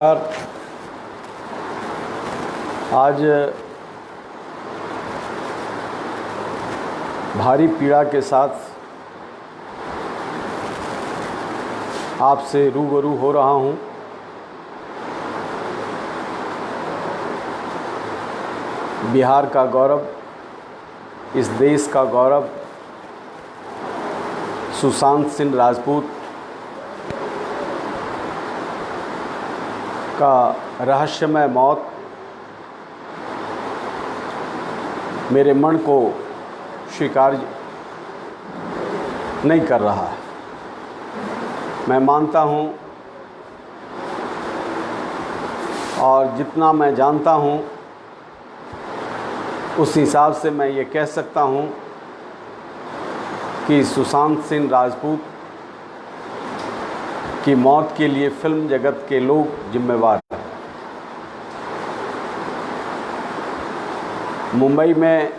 आज भारी पीड़ा के साथ आपसे रूबरू हो रहा हूँ। बिहार का गौरव, इस देश का गौरव सुशांत सिंह राजपूत का रहस्यमय मौत मेरे मन को स्वीकार नहीं कर रहा है। मैं मानता हूँ और जितना मैं जानता हूँ उस हिसाब से मैं ये कह सकता हूँ कि सुशांत सिंह राजपूत की मौत के लिए फिल्म जगत के लोग जिम्मेवार हैं। मुंबई में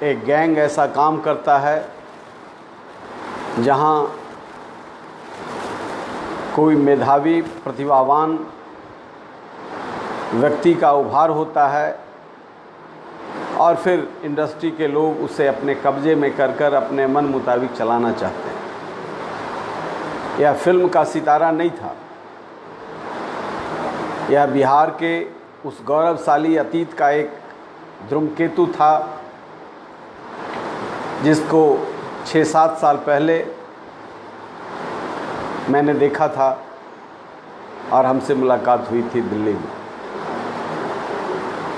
एक गैंग ऐसा काम करता है जहां कोई मेधावी प्रतिभावान व्यक्ति का उभार होता है और फिर इंडस्ट्री के लोग उसे अपने कब्जे में कर अपने मन मुताबिक चलाना चाहते हैं। यह फिल्म का सितारा नहीं था, यह बिहार के उस गौरवशाली अतीत का एक धूमकेतु था जिसको 6-7 साल पहले मैंने देखा था और हमसे मुलाकात हुई थी दिल्ली में।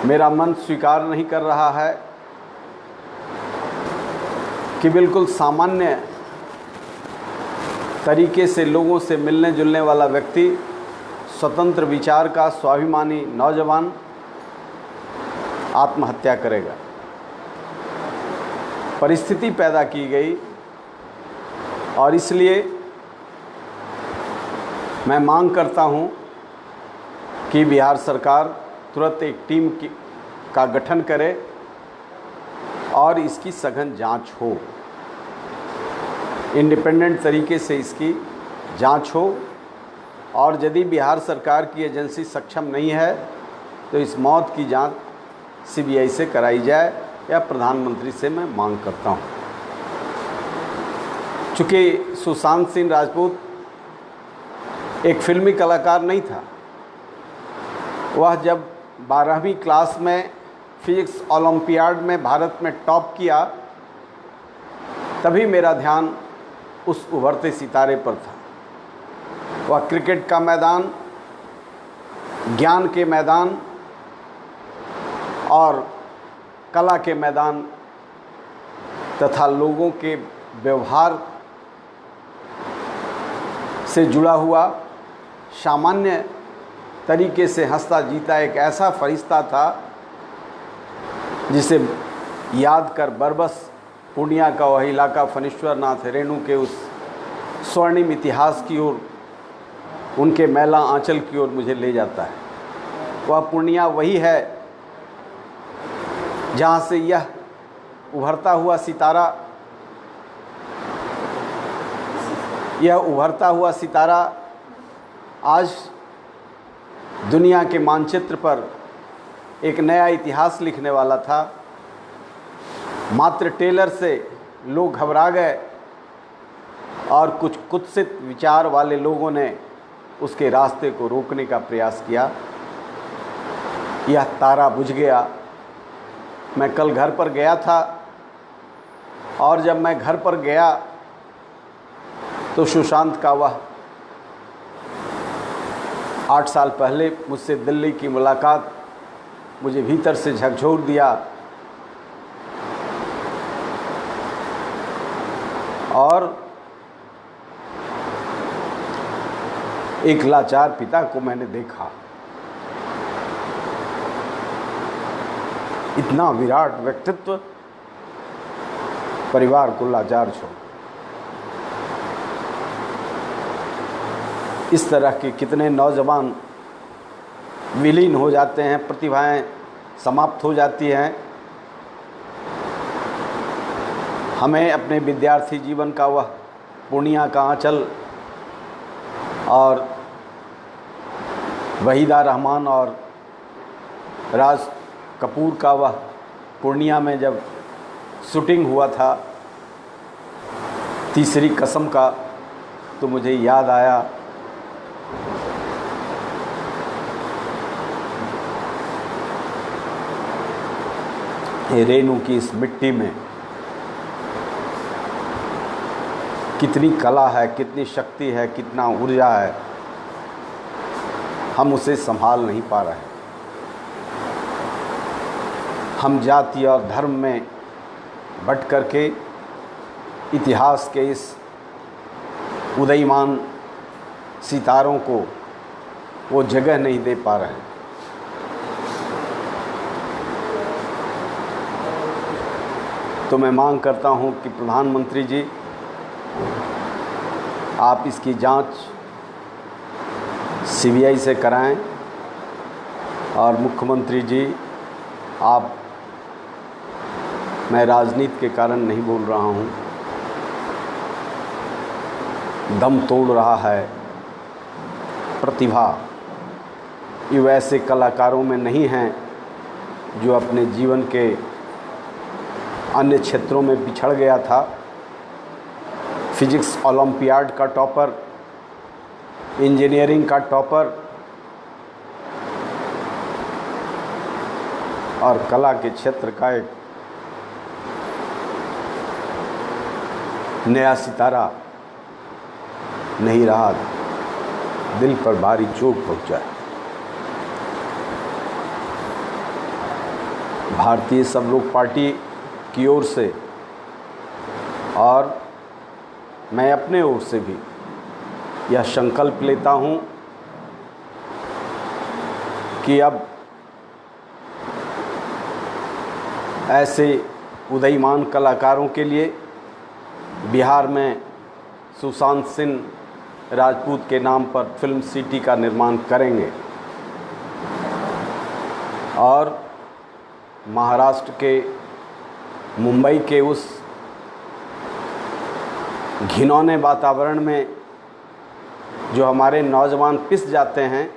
मेरा मन स्वीकार नहीं कर रहा है कि बिल्कुल सामान्य तरीके से लोगों से मिलने जुलने वाला व्यक्ति, स्वतंत्र विचार का स्वाभिमानी नौजवान आत्महत्या करेगा। परिस्थिति पैदा की गई और इसलिए मैं मांग करता हूं कि बिहार सरकार तुरंत एक टीम का गठन करे और इसकी सघन जांच हो, इंडिपेंडेंट तरीके से इसकी जांच हो। और यदि बिहार सरकार की एजेंसी सक्षम नहीं है तो इस मौत की जांच सीबीआई से कराई जाए, या प्रधानमंत्री से मैं मांग करता हूं। चूँकि सुशांत सिंह राजपूत एक फिल्मी कलाकार नहीं था, वह जब 12वीं क्लास में फिजिक्स ओलंपियाड में भारत में टॉप किया तभी मेरा ध्यान उस उभरते सितारे पर था। वह क्रिकेट का मैदान, ज्ञान के मैदान और कला के मैदान तथा लोगों के व्यवहार से जुड़ा हुआ, सामान्य तरीके से हंसता जीता एक ऐसा फरिश्ता था जिसे याद कर बरबस पूर्णिया का वह इलाका फणीश्वर नाथ रेणु के उस स्वर्णिम इतिहास की ओर, उनके मैला आंचल की ओर मुझे ले जाता है। वह पूर्णिया वही है जहाँ से यह उभरता हुआ सितारा आज दुनिया के मानचित्र पर एक नया इतिहास लिखने वाला था। मात्र टेलर से लोग घबरा गए और कुछ कुत्सित विचार वाले लोगों ने उसके रास्ते को रोकने का प्रयास किया। यह तारा बुझ गया। मैं कल घर पर गया था और जब मैं घर पर गया तो सुशांत का वह 8 साल पहले मुझसे दिल्ली की मुलाकात मुझे भीतर से झकझोर दिया और एक लाचार पिता को मैंने देखा। इतना विराट व्यक्तित्व परिवार को लाचार छोड़। इस तरह के कितने नौजवान विलीन हो जाते हैं, प्रतिभाएं समाप्त हो जाती हैं। हमें अपने विद्यार्थी जीवन का वह पूर्णिया का आंचल और वहीदा रहमान और राज कपूर का वह पूर्णिया में जब शूटिंग हुआ था तीसरी कसम का, तो मुझे याद आया रेनू की इस मिट्टी में कितनी कला है, कितनी शक्ति है, कितना ऊर्जा है, हम उसे संभाल नहीं पा रहे हैं। हम जाति और धर्म में बट करके इतिहास के इस उदयमान सितारों को वो जगह नहीं दे पा रहे हैं। तो मैं मांग करता हूं कि प्रधानमंत्री जी, आप इसकी जांच सीबीआई से कराएं, और मुख्यमंत्री जी आप, मैं राजनीति के कारण नहीं बोल रहा हूं, दम तोड़ रहा है प्रतिभा। ये वैसे कलाकारों में नहीं हैं जो अपने जीवन के अन्य क्षेत्रों में पिछड़ गया था। फिजिक्स ओलंपियाड का टॉपर, इंजीनियरिंग का टॉपर और कला के क्षेत्र का एक नया सितारा नहीं रहा, दिल पर भारी चोट पहुंचा है। भारतीय सब लोग पार्टी की ओर से और मैं अपने ओर से भी यह संकल्प लेता हूं कि अब ऐसे उदयमान कलाकारों के लिए बिहार में सुशांत सिंह राजपूत के नाम पर फिल्म सिटी का निर्माण करेंगे, और महाराष्ट्र के मुंबई के उस घिनौने वातावरण में जो हमारे नौजवान पिस जाते हैं,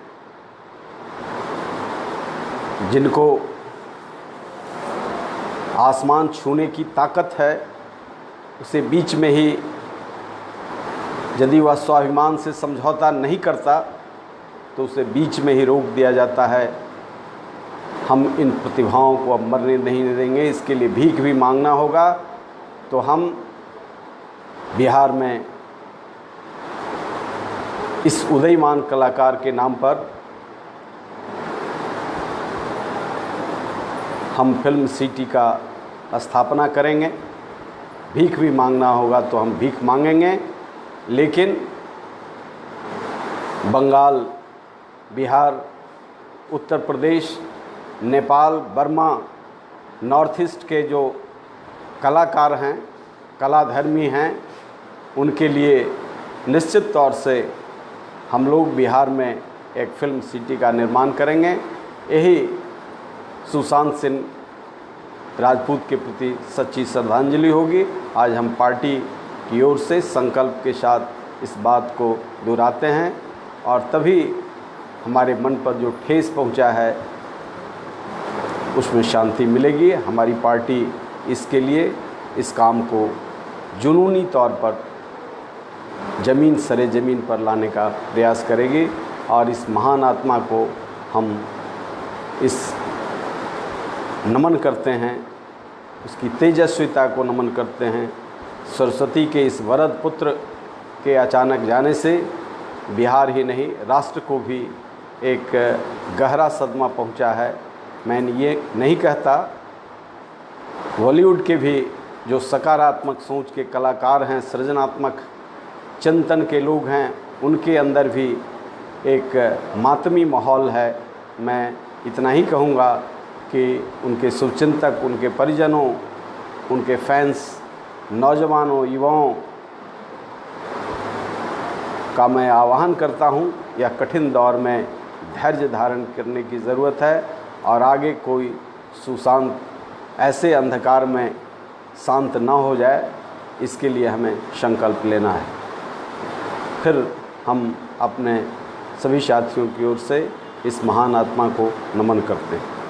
जिनको आसमान छूने की ताकत है, उसे बीच में ही यदि वह स्वाभिमान से समझौता नहीं करता तो उसे बीच में ही रोक दिया जाता है। हम इन प्रतिभाओं को अब मरने नहीं देंगे, इसके लिए भीख भी मांगना होगा। तो हम बिहार में इस उदयमान कलाकार के नाम पर हम फिल्म सिटी का स्थापना करेंगे। भीख भी मांगना होगा तो हम भीख मांगेंगे, लेकिन Bengal, Bihar, Uttar Pradesh, Nepal, Burma, north east के जो कलाकार हैं, कलाधर्मी हैं, उनके लिए निश्चित तौर से हम लोग बिहार में एक फिल्म सिटी का निर्माण करेंगे। यही सुशांत सिंह राजपूत के प्रति सच्ची श्रद्धांजलि होगी। आज हम पार्टी की ओर से संकल्प के साथ इस बात को दोहराते हैं, और तभी हमारे मन पर जो ठेस पहुंचा है उसमें शांति मिलेगी। हमारी पार्टी इसके लिए इस काम को जुनूनी तौर पर ज़मीन सरे ज़मीन पर लाने का प्रयास करेगी, और इस महान आत्मा को हम इस नमन करते हैं, उसकी तेजस्विता को नमन करते हैं। सरस्वती के इस वरद पुत्र के अचानक जाने से बिहार ही नहीं, राष्ट्र को भी एक गहरा सदमा पहुंचा है। मैं ये नहीं कहता, बॉलीवुड के भी जो सकारात्मक सोच के कलाकार हैं, सृजनात्मक चिंतन के लोग हैं, उनके अंदर भी एक मातमी माहौल है। मैं इतना ही कहूँगा कि उनके शुभचिंतक, उनके परिजनों, उनके फैंस, नौजवानों, युवाओं का मैं आह्वान करता हूँ, यह कठिन दौर में धैर्य धारण करने की ज़रूरत है, और आगे कोई सुशांत ऐसे अंधकार में शांत ना हो जाए, इसके लिए हमें संकल्प लेना है। फिर हम अपने सभी साथियों की ओर से इस महान आत्मा को नमन करते हैं।